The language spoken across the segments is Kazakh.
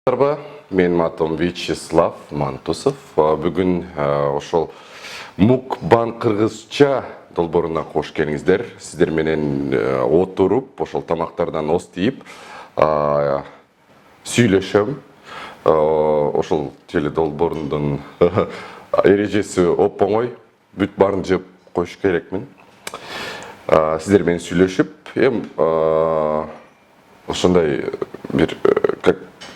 Менің атым Вячеслав Мантусов. Бүгін ошол мукбан кыргызча долборуна кош келиңиздер. Сиздер менен отуруп, ошол тамактардан остип сүйлөшөм. Ошол теле долборундун эрежеси оп-оңой, бүт барын жеп коюш керекмин. Сиздер менен сүйлөшүп, ошондой бир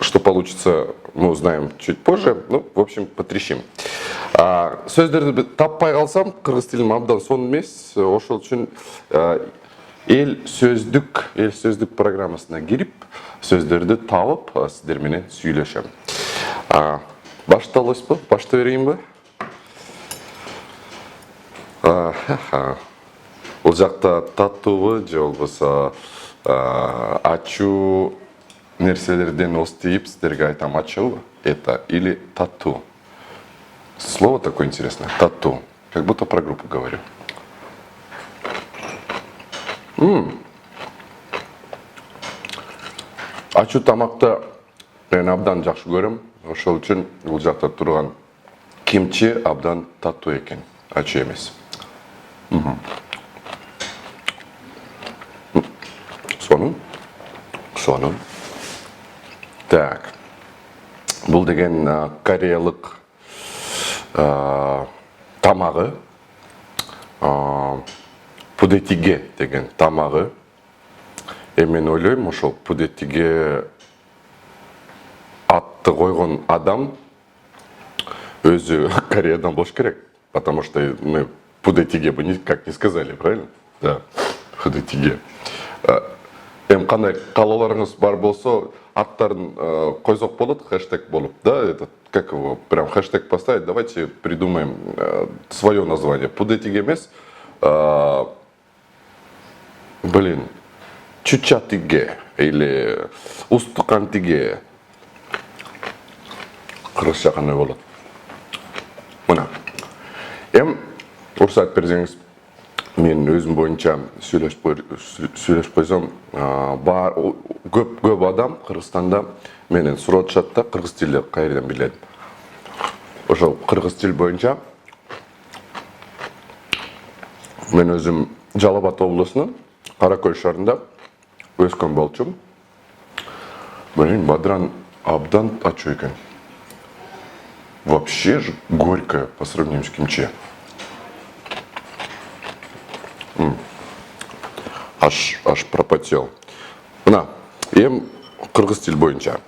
что получится, мы узнаем чуть позже. Ну, в общем, потрещим. Сөздерді таппай қалсам, қырғыз тілім абдан сон емес. Ошол үчүн эл сөздүк программасына кирип, сөздерді тауып, сиздер менен сүйлөшөм. Башталыспы? Башта берейинби? Бул жакта таттуубу же болбосо ачуу нерселерден остип, сиздерге айтам ачуу, это или тату. Слово такое интересное, тату. Как будто про группу говорю. Ачуу тамакты мен абдан жакшы көрөм. Ошол үчүн бул жакта турган кимчи абдан тату экен, ачуу эмес. Сонун. Так, бұл деген кореялық тамағы, пудетиге деген тамағы. Мен ойлойм, ошол пудетиге атты койгон адам өзү Кореядан болуш керек, потому что мы пудетиге бы никак не сказали, правильно? Да, пудетиге. Кандай каалоолоруңуз бар болсо, аттарын койсок болот, хэштег болуп, да, этот, как его, прям хэштег поставить, давайте придумаем свое название. Пудетиге эмес, чучатиге или устукантиге. Кыргызча кандай болот? Мына. Уруксат берсеңиз, мен өзім боюнча сүйлөшүп койсом, көп адам Кыргызстанда менен сурашат да, кыргыз тили кайерден билет. Ошол кыргыз тил боюнча мен өзүм Жалал Абад облусунун Кара Көл шаарында өскөн болчумун. Бадран абдан ачуу экен. Вообще же горькое по сравнению с кимчи. Аж пропотел. Мына, кыргыз тил боюнча.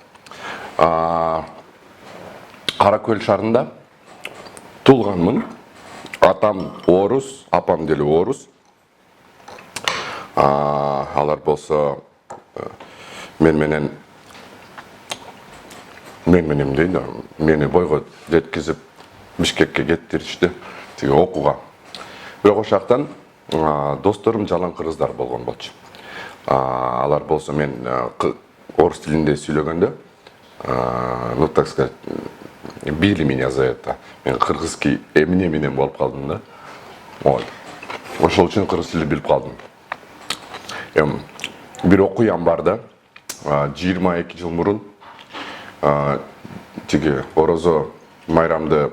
Кара Көл шаарында туулганмын. Атам орус, апам деле орус. Алар болсо мен менен дейди, мени бойго жеткизип Бишкекке кеттиришти, тиги окууга. Бирок ошол жактан досторум жалаң кыргыздар болгон болчу. Алар болсо мен орус тилинде сүйлөгөндө, ну так сказать, били меня за это. Мен кыргызский эмне менен болуп калдым да. Ошол үчүн кыргыз тилди билип калдым. Бир окуям бар да, 22 жыл мурун тиги орозо майрамды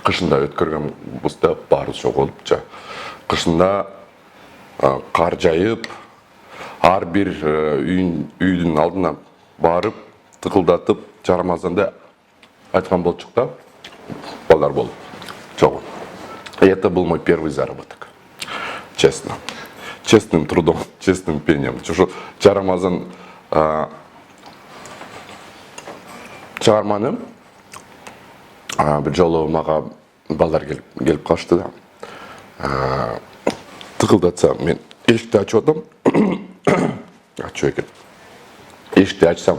кышында өткөргөн бузда баары чогулуп, кышында кар жайып, ар бир үйдүн алдына барып, тыкылдатып, жарамазанда айткан болчук да, балдар болуп чогуу. Это был мой первый заработок. Честно. Честным трудом, честным пением. Чошо жарамазан чыгарманы бир жолу мага балдар келип калышты да. Тыкылдатса, мен эшикти ачып атам. Ачуу экен. Эшикти ачсам,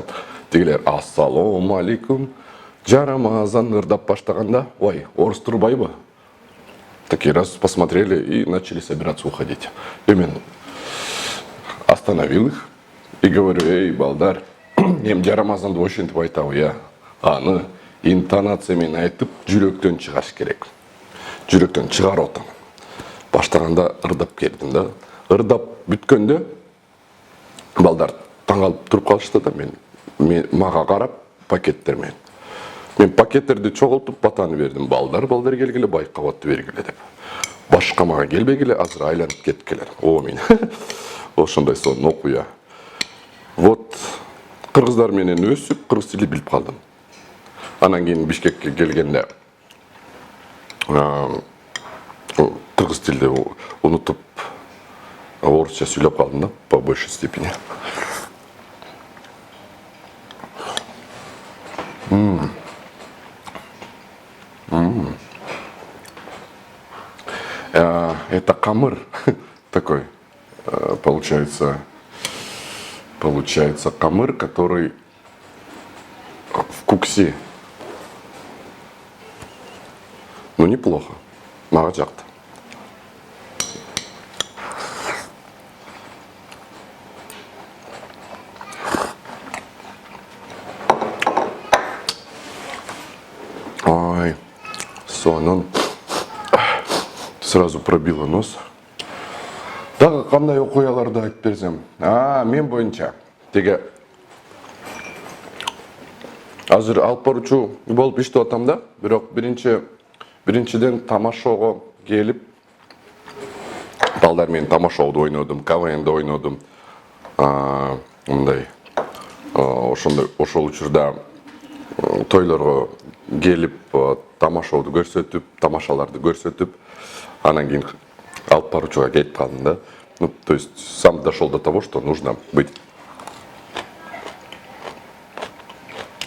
тигилер ассалому алейкум, жарамазан ырдап баштаганда, ой, орус турбайбы? Такие раз посмотрели и начали собираться уходить. И мен остановил их и говорю: эй, балдар, эми жарамазанды ошентип айтабы, я. Аны интонациямен айтып, жүрөктөн чыгарыш керек. Жүрөктөн чыгарып атам. Баштаганда ырдап келдим да. Ырдап бүткөндө балдар таң калып туруп калышты да, мен мага карап пакеттермен. Мен пакеттерди чогултуп батаны бердим. Балдар келгиле, байкабатты бергиле деп. Башка мага келбегиле, азыр айланып кеткиле. О мен. Ошондой сонун окуя. Вот кыргыздар менен өсүп, кыргыз тили билип калдым. Анан кийин Бишкекке келгенде кыргыз тилди унутуп орусча сүйлөп калдым да, по большей степени. Это камыр такой, получается камыр, который в куксе. Ну, неплохо. Мага жакты. Ой, сонун. Сразу пробило нос. Дагы кандай окуяларды айтып берсем? Мен боюнча теге азыр алып баруучу болуп иштеп атам да, бирок биринчиден тамашоого келип балдар менен тамашоодо ойнодум, КВН'де ойнодум. Мындай ошол учурда тойлорго келип тамашоодо көрсөтүп, тамашаларды көрсөтүп, анан кийин алып баруучуга кетип калдым да. Ну, то есть сам дошел до того, что нужно быть.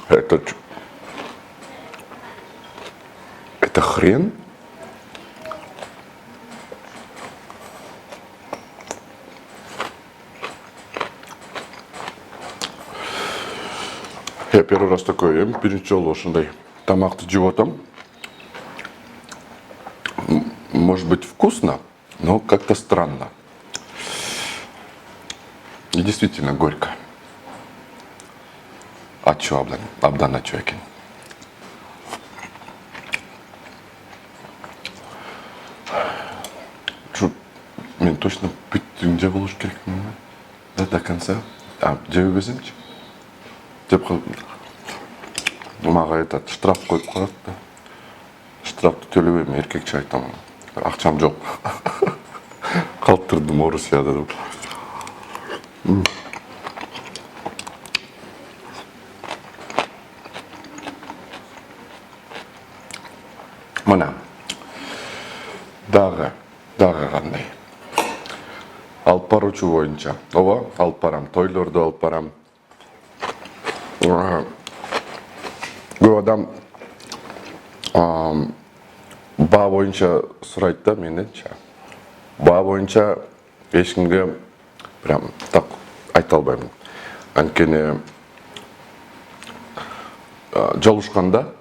Это хрен? Я первый раз такой ем, биринчи жолу ошондой тамакты жеп атам. Может быть вкусно, но как-то странно. И действительно горько. Ачу абдан ачу экен. Мен точно бүттүн жеп болуш керекмин да, до конца. Жеп берсемчи. Жеп мага этот штраф коюп коет да. Штрафты төлөбөйм, эркекче айтам. Акчам жок. Калтырдым Орусияда деп. Мына дагы кандай. Алып баруучу боюнча. Ооба, алып барам, тойлорду алып барам. Көп адам баа боюнча сурайт да менденчи. Баа боюнча эч кимге прям так айта албайм. Анткени жолушканда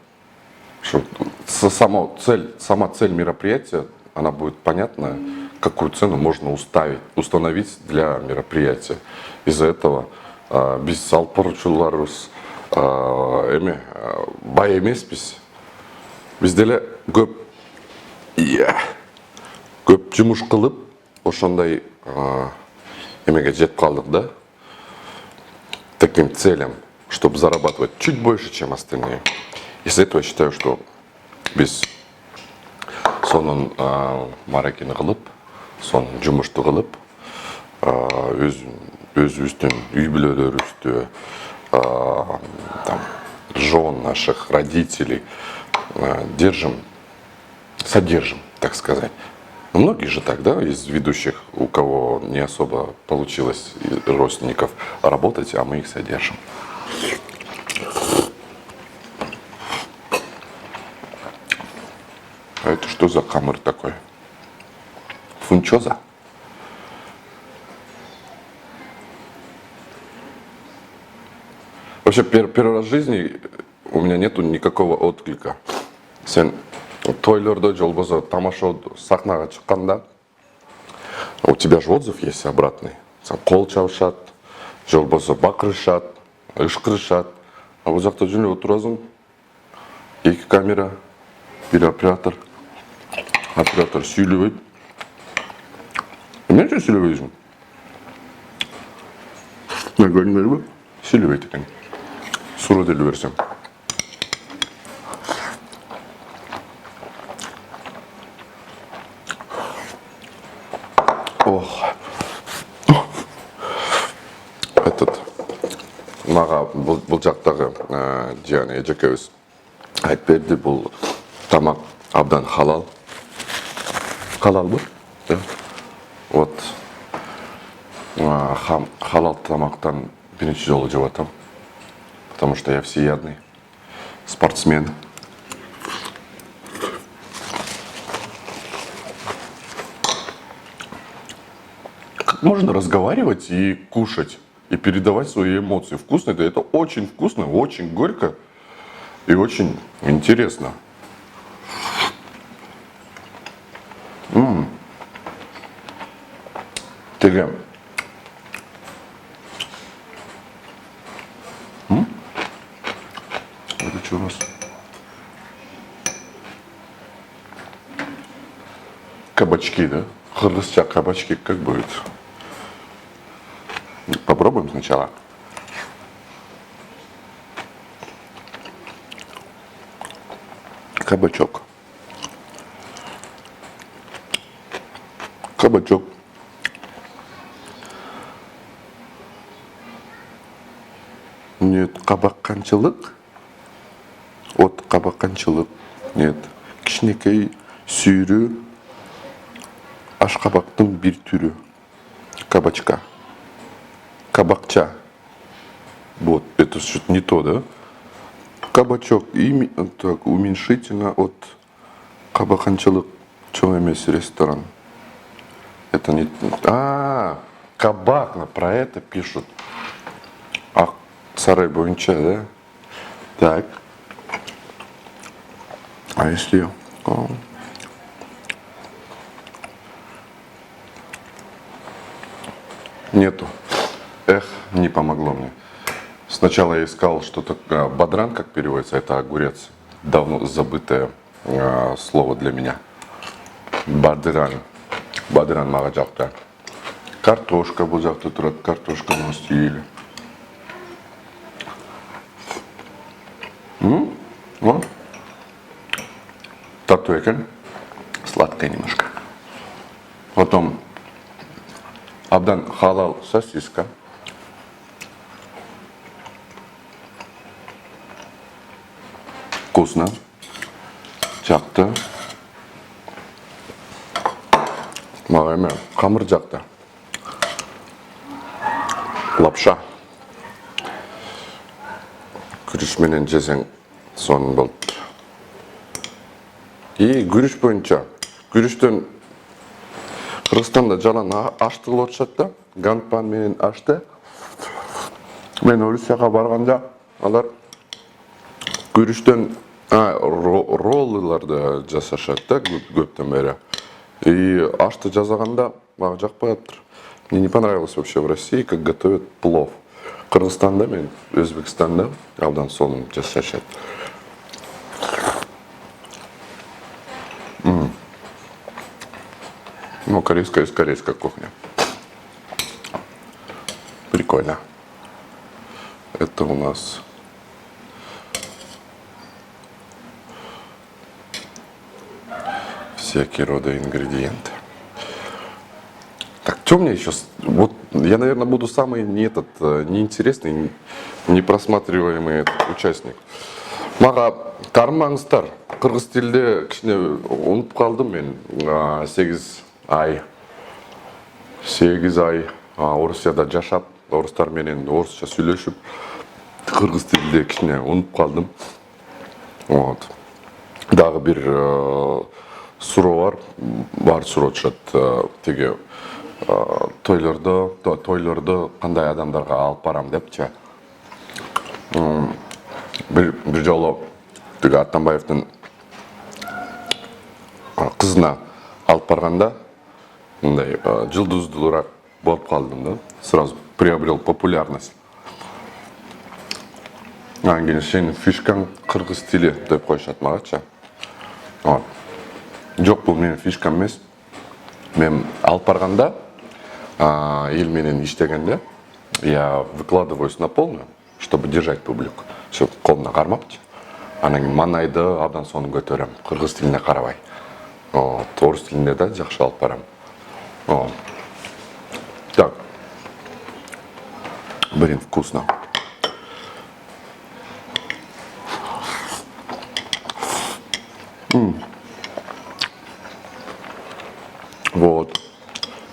сама цель мероприятия, она будет понятна, какую цену можно установить для мероприятия. Из-за этого биз алып баруучуларыбыз бай эмеспиз. Биз деле көп жумуш кылып ошондой эмеге жетип калдык да. Таким целям, чтобы зарабатывать чуть больше, чем остальные. Из-за этого я считаю, что биз сонун маракени кылып, сонун жумушту кылып, өзүбүздүн үй бүлөлөрүбүздү, жен наших родителей содержим, так сказать. Но многие же так, да, из ведущих, у кого не особо получилось родственников работать, а мы их содержим. А это что за камыр такой? Фунчоза? Вообще, первый раз в жизни у меня нету никакого отклика. Сен тойлордо же болбосо тамашоодо сахнага чыкканда у тебя же отзыв есть обратный. Кол чабышат, же болбосо бакырышат, ышкырышат. А бул жакта жүрүп отурасың, эки камера, бир оператор сүйлөбөйт. Эмне үчүн сүйлөбөйсүң? Көрдүңөрбү? Сүйлөбөйт экен. суроо деле берсем. Ох. Этот мага бул жактагы жана эжекебиз айтып берди, бул тамак абдан халал. Халалбы? Да. Вот. Халал тамактан биринчи жолу жеп атам. Потому что я всеядный спортсмен. Как можно разговаривать и кушать, и передавать свои эмоции? Вкусно это очень вкусно, очень горько и очень интересно. Теге. Это что у нас? Кабачки, да? Кыргызча кабачки как будет? Попробуем сначала. Кабачок. Кабачок. Нет, кабакканчылык. От кабакканчылык. Нет. Кичинекей сүйрүү ашкабактын бир түрү. Кабачка. Кабакча. Вот, это что-то не то, да? Кабачок так, уменьшительно от кабакканчылык. Чоң эмес ресторан. Это не... кабак, про это пишут. Сарай боюнча, да? Так. А если... Нету. Эх, не помогло мне. Сначала я искал что-то... Бадран, как переводится, это огурец. Давно забытое слово для меня. Бадран. Бадран мага жакта. Картошка бул жакта турат. Картошка муну сүйүлү. Вот. Тарту экен. Сладкое немножко. Потом абдан халал сосиска. Вкусно. Жакты. Мага эме камыр жакты. Лапша. Күрүш менен жесең сонун болот. И күрүш боюнча. Күрүштөн Кыргызстанда жалаң ашты кылып атышат да. Ганпан менен ашты. Мен Орусияга барганда алар күрүштөн роллыларды жасашат да көптөн бери. И ашты жасаганда мага жакпай атыптыр. Мне не понравилось вообще в России, как готовят плов. Кыргызстанда мен Өзбекстанда абдан сонун жасашат. Ну, корейская из корейской кухни. Прикольно. Это у нас всякие рода ингредиенты. Так, что мне еще? Вот я, наверное, буду самый неинтересный, непросматриваемый участник. Мага кармаңыздар. Кыргыз тилде кичине унутуп калдым мен. 8 ай. Орусияда жашап, орустар менен орусча сүйлөшүп, кыргыз тилде кичине унутуп калдым. Вот. Дагы бир суроо бар суроочат теге тойлордо кандай адамдарга алып барам депчи. Бир жолу теге Атамбаевдин кызына алып барганда мындай жылдыздуураак болуп калдым да. Сразу приобрел популярность. Анан кийин сенин фишкаң кыргыз тили деп коюшат магачы. Вот. Жок, бул менин фишкам эмес. Мен алып барганда эл менен иштегенде я выкладываюсь на полную, чтобы держать публику. ошо колуна кармапчы. Анан кийин манайды абдан сонун көтөрөм, кыргыз тилине карабай. Орус тилинде да жакшы алып барам. Так. Блин, вкусно. Вот.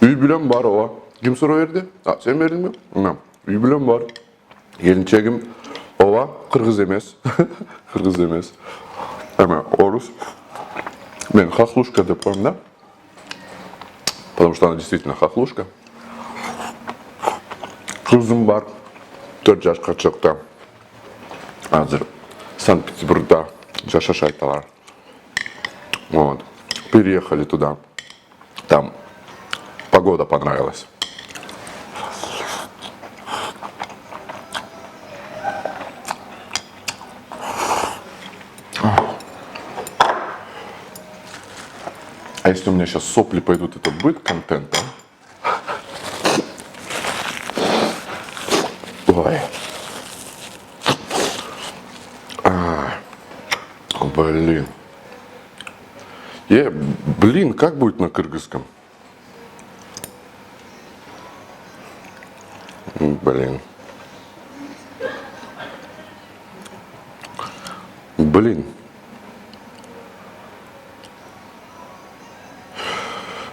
Үй бүлөм бар, ооба. Ким суроо берди? Сен бердиңби? Үй бүлөм бар. Келинчегим, ооба, кыргыз эмес. Кыргыз эмес. Эме, орус. Мен хохлушка деп коем да. Потому что она действительно хохлушка. Кызым бар. 4 жашка чыкты. Азыр Санкт-Петербургда жашашат алар. Вот. Переехали туда. Там погода понравилась. А если у меня сейчас сопли пойдут, это будет контент, а? Ой. Блин. Блин, как будет на кыргызском? Блин. Блин.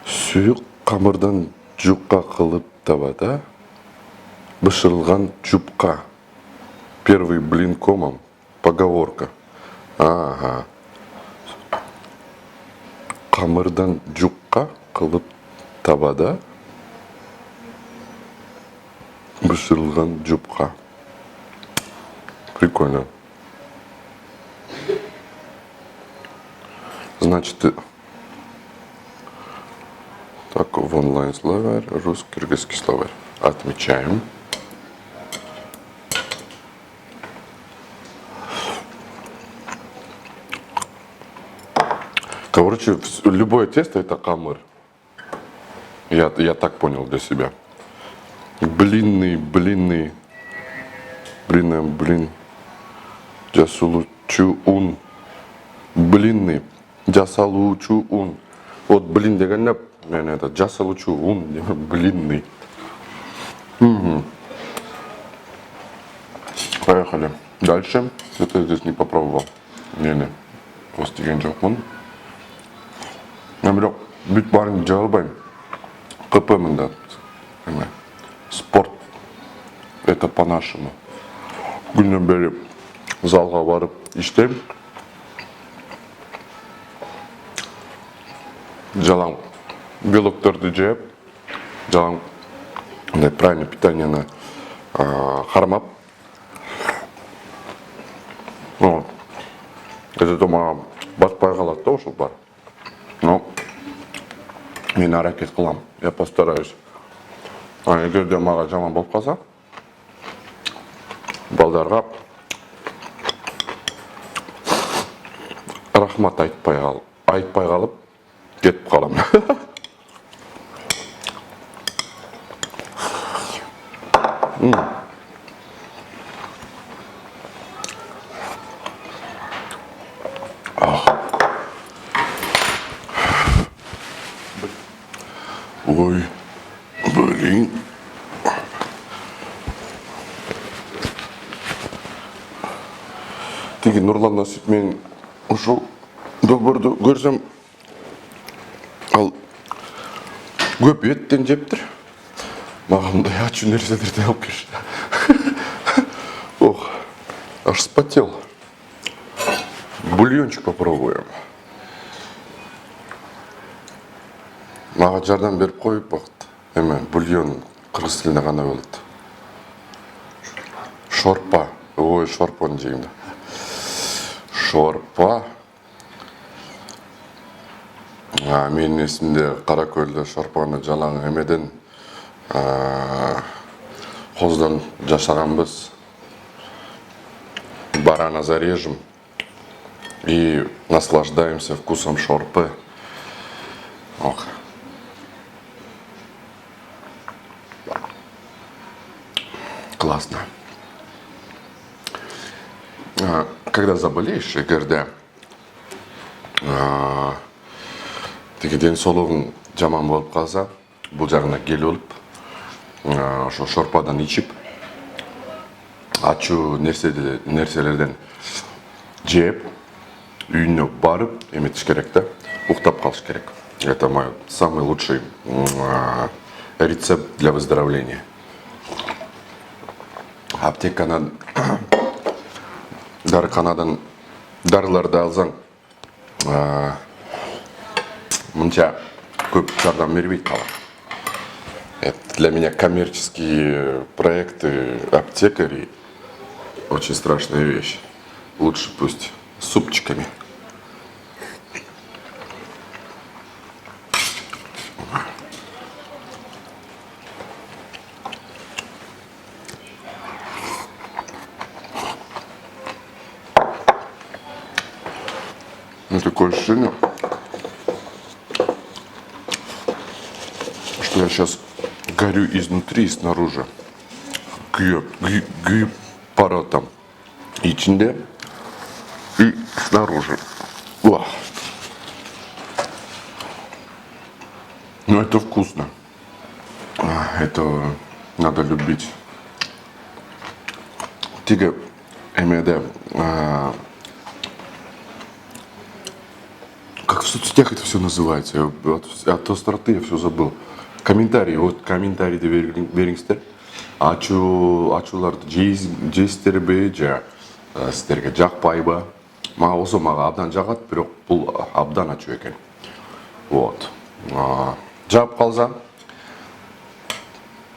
Сүйүк камырдан жупка кылып табада. Бышырылган жупка. Первый блин комом. Поговорка. Ага. Камырдан жупка кылып табада. Бышырылган жупка. Прикольно. Значит, так, в онлайн-словарь, русско-кыргызский словарь. Отмечаем. Короче, любое тесто это камыр. Я так понял для себя. Блин. Жасалуучу ун. Блинный. Жасалуучу ун. Вот блин дегенде мен это жасалуучу ун, блинный. Поехали. Дальше. Это я здесь не попробовал. Не. Остеген жокмун. Мен бирок бүт баарын жей албайм. КПмын да. Спорт. Это по-нашему. Күнөн бери залга барып иштейм. Жалаң белокторду жеп, жалаң правильное питание кармап. Это мага батпай калат да ошол бар. Но мен аракет кылам. Я постараюсь. Эгерде мага жаман болуп калса, балдарга рахмат айтпай калып кетип калам. Ой, блин. Тиги Нурлан Насип мен ушул долбоорду көрсөм, ал көп еттен жептир. Мага мындай ачуу нерселерди алып келишти. Ох, аж вспотел. Бульончик попробуем. Мага жардам берип коюп бакыт. Бульон кыргыз тилинде кандай болот? Шорпа. Ой, шорпаны жейм да. Шорпа. Менин эсимде Каракөлдө шорпаны жалаң эмеден коздон жашаганбыз. Барана зарежем и наслаждаемся вкусом шорпы. Ох. Классно. Когда заболеешь, эгерде тиги денсаулыгың жаман болуп калса, бул жагына келип алып, ошо шорпадан ичип, ачуу нерселерден жеп, үйүнө барып, эметиш керек да, уктап калыш керек. Это мой самый лучший рецепт для выздоровления. Аптекадан, дарыканадан дарыларды алсаң, мынча көп жардам бербейт калат. Это для меня коммерческие проекты аптекарей очень страшная вещь. Лучше пусть с супчиками. Такое ощущение, что я сейчас горю изнутри и снаружи. Күйіп паротом. Içinde и снаружи. Уах. Но это вкусно. Это надо любить. Тига эмеде. Как в соцсетях это все называется? От остроты я все забыл. Комментарии. Вот комментарийді беріңіздер. Ачуларды жейсіздер же сіздерге жақпайбы. Мага абдан жағат, бирок бул абдан ачуу экен. Вот. Жап калса,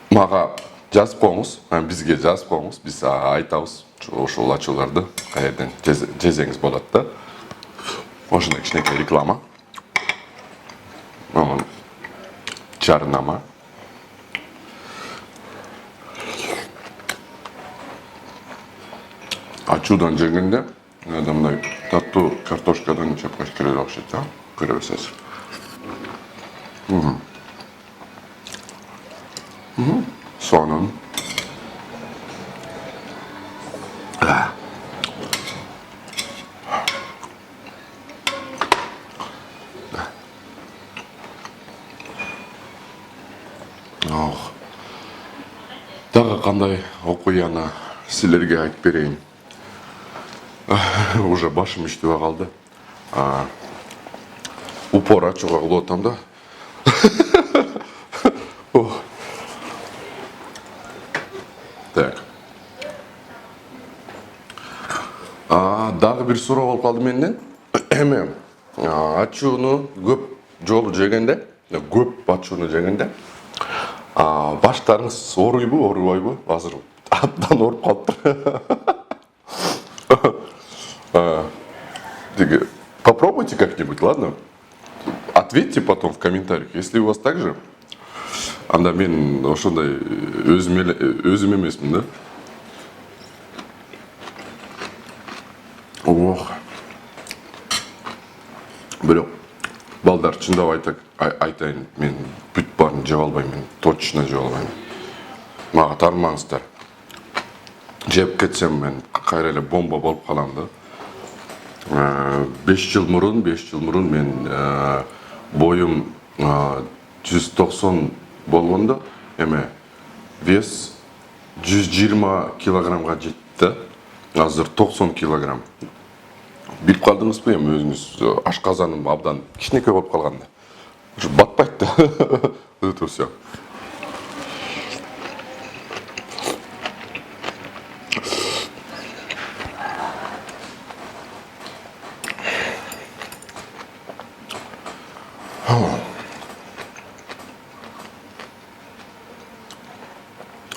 мага жазып коюңуз, бизге жазып коюңуз, биз айтабыз ошол ачууларды каерден жесеңиз болот да. Ошондой кичинекей реклама. Жарнама. Ачуудан жегенде, мындай таттуу картошкадан чапкаш келет окшойт, да? Көрө берсеңиз. Сонун. Дагы кандай окуяны силерге айтып берейин. Уже башым иштебей калды. Упор ачууга кылып атам да. Так. Дагы бир суроо болуп калды менден. Эми ачууну көп жолу жегенде, баштарыңыз ооруйбу, оорубайбы? Азыр абдан ооруп калыптыр. Попробуйте как-нибудь, ладно? Ответьте потом в комментариях, если у вас так же. Анда мен ошондой өзүм эмесмин да. Ох. Бирок балдар, чындап айтайын, мен бүт баарын жеп албайм, мен точно жеп албайм. Мага тармаңыздар. Жеп кетсем мен кайра эле бомба болуп калам да. 5 жыл мурун мен боюм 190 болгондо, эме вес 120 килограммга жетти. Азыр 90 килограмм. Билип калдыңызбы, эми өзүңүз ашказаным абдан кичинекей болуп калганда. Ушу батпайт да. Это все.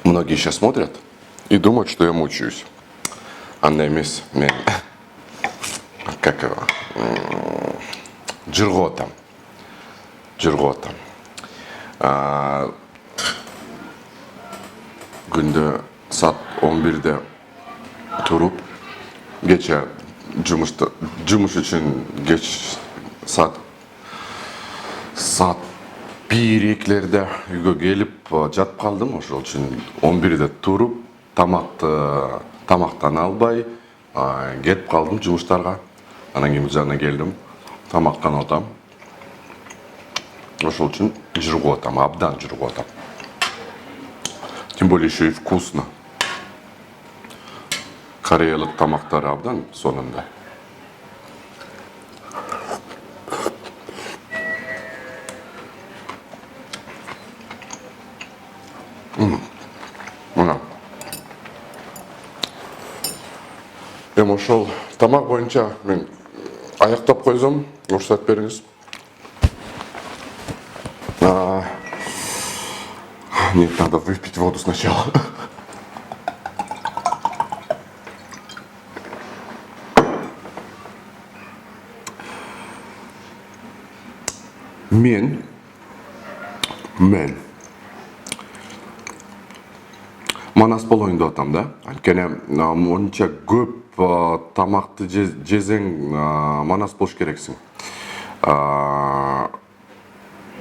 Многие сейчас смотрят и думают, что я мучаюсь. Андай эмес, мен как его, жырготам. Күндө саат 11-де туруп, кече жумуш үчүн кеч саат 1-2-лерде үйгө келип жатып калдым. Ошол үчүн 11-де туруп, тамактан албай, Кетип калдым жумуштарга. Анан кийин бул жагына келдим. Тамактанып атам. Ошол үчүн жыргап атам, абдан жыргап атам. Тем более еще и вкусно. Кореялык тамактары абдан сонунда. Мына. Эми ошол тамак боюнча мен аяктап койсом, уруксат бериңиз. Нет, надо выпить воду сначала. Мен манас болоюн деп атам да. Анткени монча көп тамакты жесең манас болуш керексиң.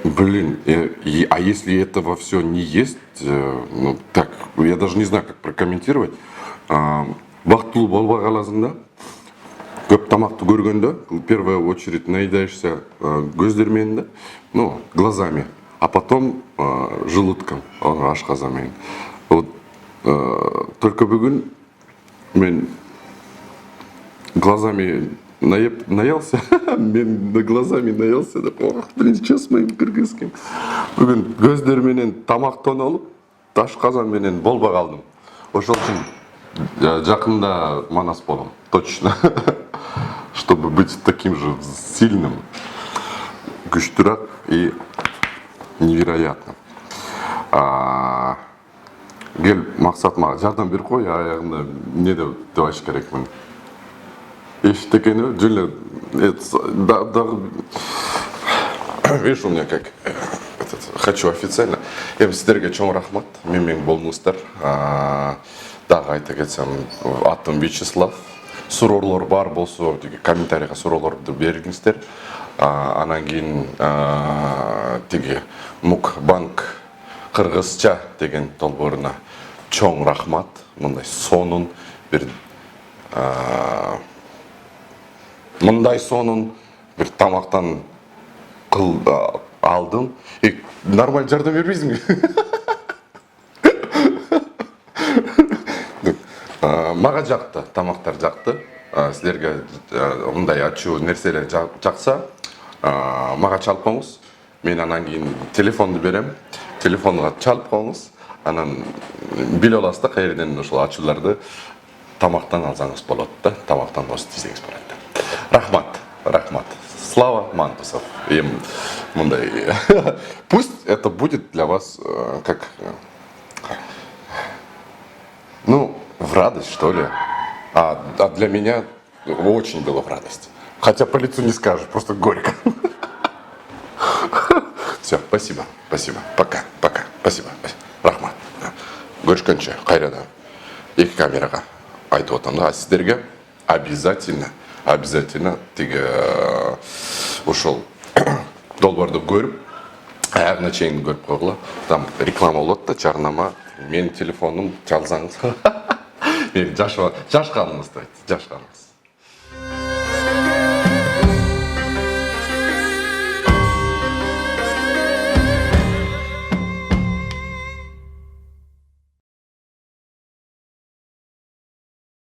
Блин, а если этого все не есть, ну так, я даже не знаю, как прокомментировать. Бактылуу болбой каласың да. Көп тамакты көргөндө, в первую очередь наедаешься көздөр менен да, ну, глазами, а потом желудком, ашказан менен. Вот только бүгүн мен глазами наелся, мен глазами наелся деп, блин, что с моим кыргызским? Бүгүн көздөр менен тамактан алып, ашказан менен болбой калдым. Ошол үчүн жакында манас болом, точно. Чтобы быть таким же сильным, күчтүрөөк и невероятным. Гел максат мага жардам берип кой, аягында не деп айш керекмин. Эчтекени жөн эле видишь, у меня как хочу официально. Эми сиздерге чоң рахмат, менен болдуңуздар. Дагы айта кетсем, атым Вячеслав. Суроорлор бар болсо, комментарийга суроолорду бериңиздер. Анан кийин тиги Мукбанк кыргызча деген долбооруна чоң рахмат. Мындай сонун бир тамактан алдым. Нормально жардам бербейсиңби? Мага жакты, тамактар жакты. Силерге мындай ачуу нерселер жакса, мага чалып коңуз. Мен анан кийин телефонду берем. Телефонго чалып коңуз. Анан биле аласыз да каерден ошол ачууларды тамактан алсаңыз болот да, тамактан istesеңиз болот да. Рахмат. Слава Мантусов. Мындай. Пусть это будет для вас как, ну, в радость, что ли. А для меня очень было в радость. Хотя по лицу не скажешь, просто горько. Все, спасибо. Пока. Спасибо. Рахмат. Көрүшкөнчө, кайрадан эки камерага айтып атам да, сиздерге обязательно тиги ошол долбоорду көрүп, аягына чейин көрүп койгула. Там реклама болот да, жарнама. Менин телефонум чалсаңыз. Жаш калыңыз.